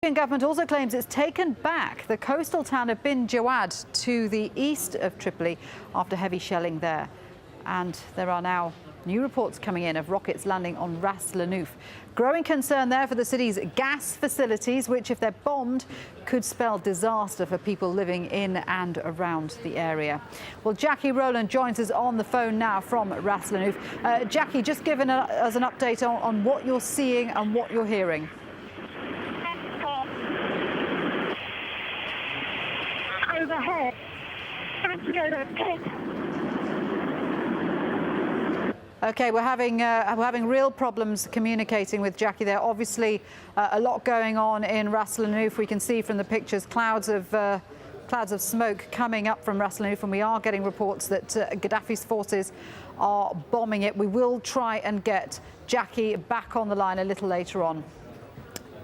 The government also claims it's taken back the coastal town of Bin Jawad to the east of Tripoli after heavy shelling there. And there are now new reports coming in of rockets landing on Ras Lanuf. Growing concern there for the city's gas facilities, which, if they're bombed, could spell disaster for people living in and around the area. Well, Jackie Rowland joins us on the phone now from Ras Lanuf. Jackie, just giving us an update on what you're seeing and what you're hearing. Overhead. OK, we're having real problems communicating with Jackie there. Obviously, a lot going on in Ras Lanuf. We can see from the pictures clouds of smoke coming up from Ras Lanuf, and we are getting reports that Gaddafi's forces are bombing it. We will try and get Jackie back on the line a little later on.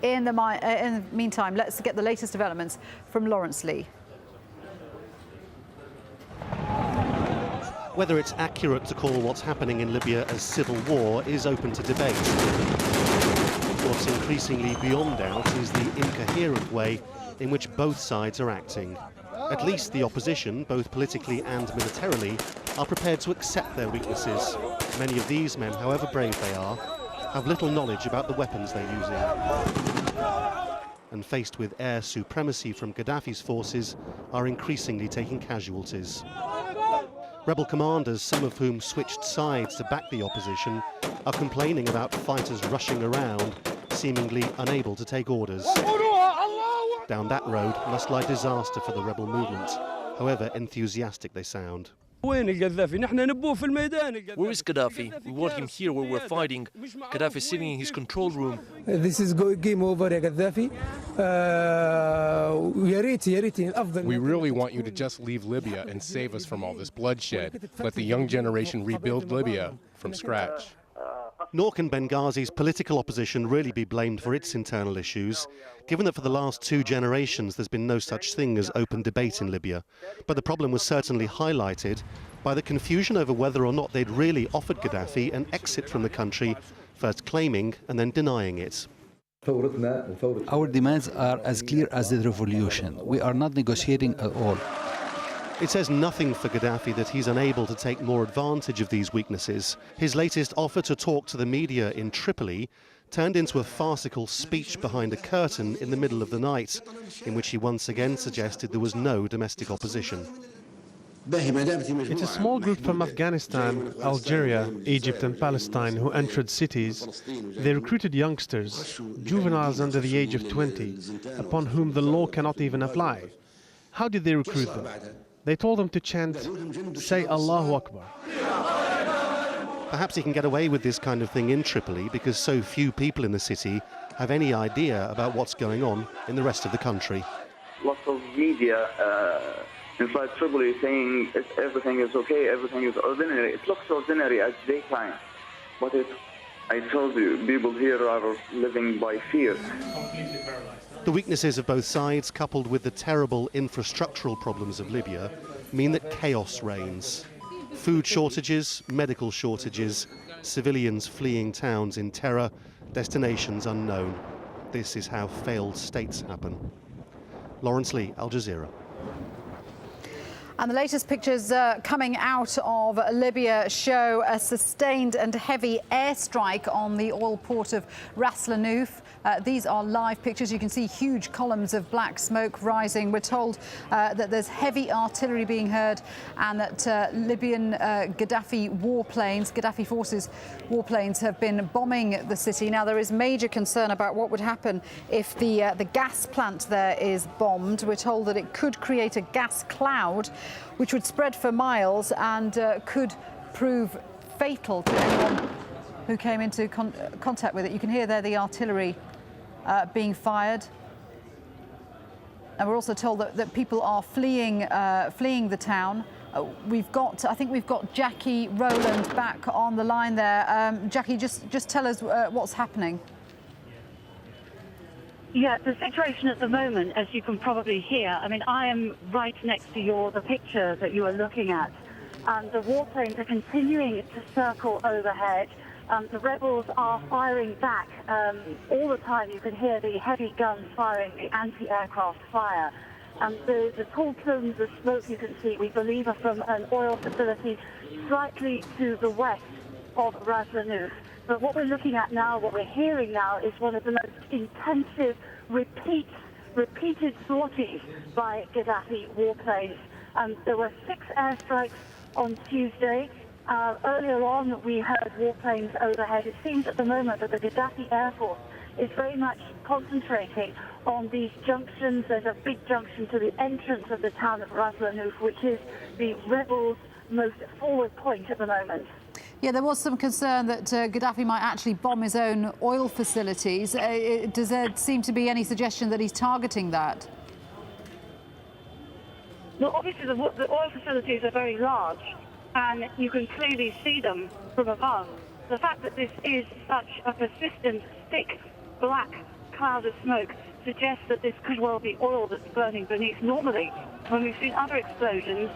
In the meantime, let's get the latest developments from Lawrence Lee. Whether it's accurate to call what's happening in Libya as civil war is open to debate. What's increasingly beyond doubt is the incoherent way in which both sides are acting. At least the opposition, both politically and militarily, are prepared to accept their weaknesses. Many of these men, however brave they are, have little knowledge about the weapons they're using. And faced with air supremacy from Gaddafi's forces, are increasingly taking casualties. Rebel commanders, some of whom switched sides to back the opposition, are complaining about fighters rushing around, seemingly unable to take orders. Down that road must lie disaster for the rebel movement, however enthusiastic they sound. Where is Gaddafi? We want him here where we're fighting. Gaddafi is sitting in his control room. This is game over, Gaddafi. We really want you to just leave Libya and save us from all this bloodshed. Let the young generation rebuild Libya from scratch. Nor can Benghazi's political opposition really be blamed for its internal issues, given that for the last 2 generations there's been no such thing as open debate in Libya. But the problem was certainly highlighted by the confusion over whether or not they'd really offered Gaddafi an exit from the country, first claiming and then denying it. Our demands are as clear as the revolution. We are not negotiating at all. It says nothing for Gaddafi that he's unable to take more advantage of these weaknesses. His latest offer to talk to the media in Tripoli turned into a farcical speech behind a curtain in the middle of the night, in which he once again suggested there was no domestic opposition. It's a small group from Afghanistan, Algeria, Egypt and Palestine who entered cities. They recruited youngsters, juveniles under the age of 20, upon whom the law cannot even apply. How did they recruit them? They told them to chant, say Allahu Akbar. Perhaps he can get away with this kind of thing in Tripoli because so few people in the city have any idea about what's going on in the rest of the country. Lots of media inside Tripoli saying everything is okay, everything is ordinary. It looks ordinary at daytime, but I told you, people here are living by fear. The weaknesses of both sides, coupled with the terrible infrastructural problems of Libya, mean that chaos reigns. Food shortages, medical shortages, civilians fleeing towns in terror, destinations unknown. This is how failed states happen. Lawrence Lee, AlJazeera. And the latest pictures coming out of Libya show a sustained and heavy airstrike on the oil port of Ras Lanuf. These are live pictures. You can see huge columns of black smoke rising. We're told that there's heavy artillery being heard and that Libyan Gaddafi forces warplanes have been bombing the city. Now, there is major concern about what would happen if the gas plant there is bombed. We're told that it could create a gas cloud which would spread for miles and could prove fatal to anyone who came into contact with it. You can hear there the artillery being fired. And we're also told that people are fleeing the town. I think we've got Jackie Rowland back on the line there. Jackie, just tell us what's happening. Yeah, the situation at the moment, as you can probably hear, I mean, I am right next to the picture that you are looking at, and the warplanes are continuing to circle overhead. The rebels are firing back all the time. You can hear the heavy guns firing, the anti-aircraft fire. The tall plumes of smoke you can see, we believe, are from an oil facility slightly to the west of Ras Lanuf. But what we're looking at now, what we're hearing now, is one of the most intensive repeated sorties by Gaddafi warplanes. There were 6 airstrikes on Tuesday. Earlier on, we heard warplanes overhead. It seems at the moment that the Gaddafi Air Force is very much concentrating on these junctions. There's a big junction to the entrance of the town of Ras Lanuf, which is the rebels' most forward point at the moment. Yeah, there was some concern that Gaddafi might actually bomb his own oil facilities. Does there seem to be any suggestion that he's targeting that? Well, obviously the oil facilities are very large, and you can clearly see them from above. The fact that this is such a persistent, thick, black cloud of smoke suggests that this could well be oil that's burning beneath. Normally, when we've seen other explosions,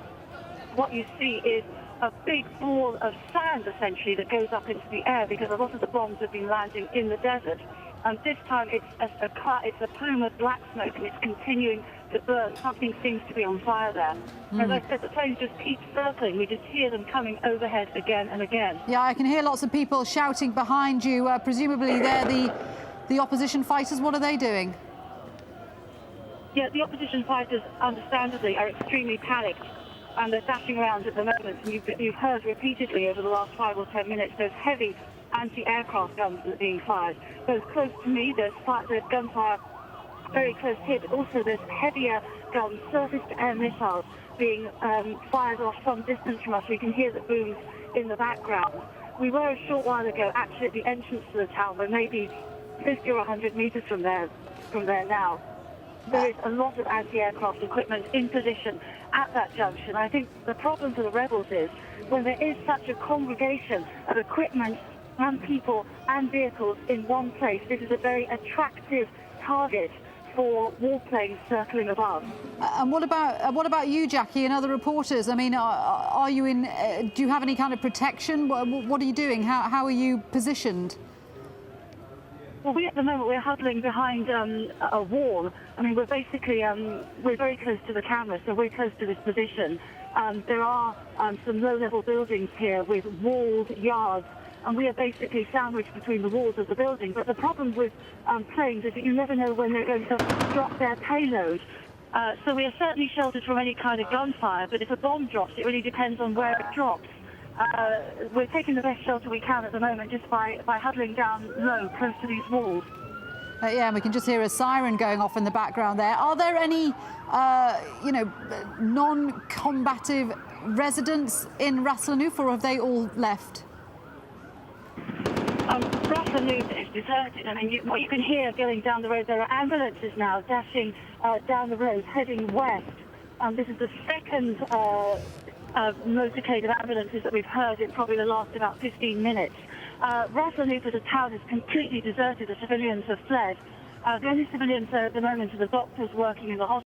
what you see is a big ball of sand, essentially, that goes up into the air because a lot of the bombs have been landing in the desert. And this time it's a plume of black smoke, and it's continuing to burn. Something seems to be on fire there. As I said, the planes just keep circling. We just hear them coming overhead again and again. Yeah, I can hear lots of people shouting behind you. Presumably they're the opposition fighters. What are they doing? Yeah, the opposition fighters, understandably, are extremely panicked, and they're dashing around at the moment. And you've heard repeatedly over the last 5 or 10 minutes those heavy anti-aircraft guns that are being fired. Both close to me, there's gunfire very close here, but also there's heavier guns, surface-to-air missiles being fired off some distance from us. We can hear the booms in the background. We were a short while ago actually at the entrance to the town. We're maybe 50 or 100 meters from there now. There is a lot of anti-aircraft equipment in position at that junction. I think the problem for the rebels is when there is such a congregation of equipment and people and vehicles in one place, this is a very attractive target for warplanes circling above. And what about you, Jackie, and other reporters? I mean, are you in? Do you have any kind of protection? What are you doing? How are you positioned? Well, at the moment, we're huddling behind a wall. I mean, we're basically, we're very close to the camera, so we're close to this position. There are some low-level buildings here with walled yards, and we are basically sandwiched between the walls of the building. But the problem with planes is that you never know when they're going to drop their payload. So we are certainly sheltered from any kind of gunfire, but if a bomb drops, it really depends on where it drops. We're taking the best shelter we can at the moment just by huddling down low, close to these walls. Yeah, and we can just hear a siren going off in the background there. Are there any, non-combative residents in Ras Lanuf, or have they all left? Ras Lanuf is deserted. I mean, what you can hear going down the road, there are ambulances now dashing down the road, heading west. This is the second motorcade of ambulances that we've heard in probably the last about 15 minutes. Ras Lanuf as a town is completely deserted. The civilians have fled. The only civilians there at the moment are the doctors working in the hospital.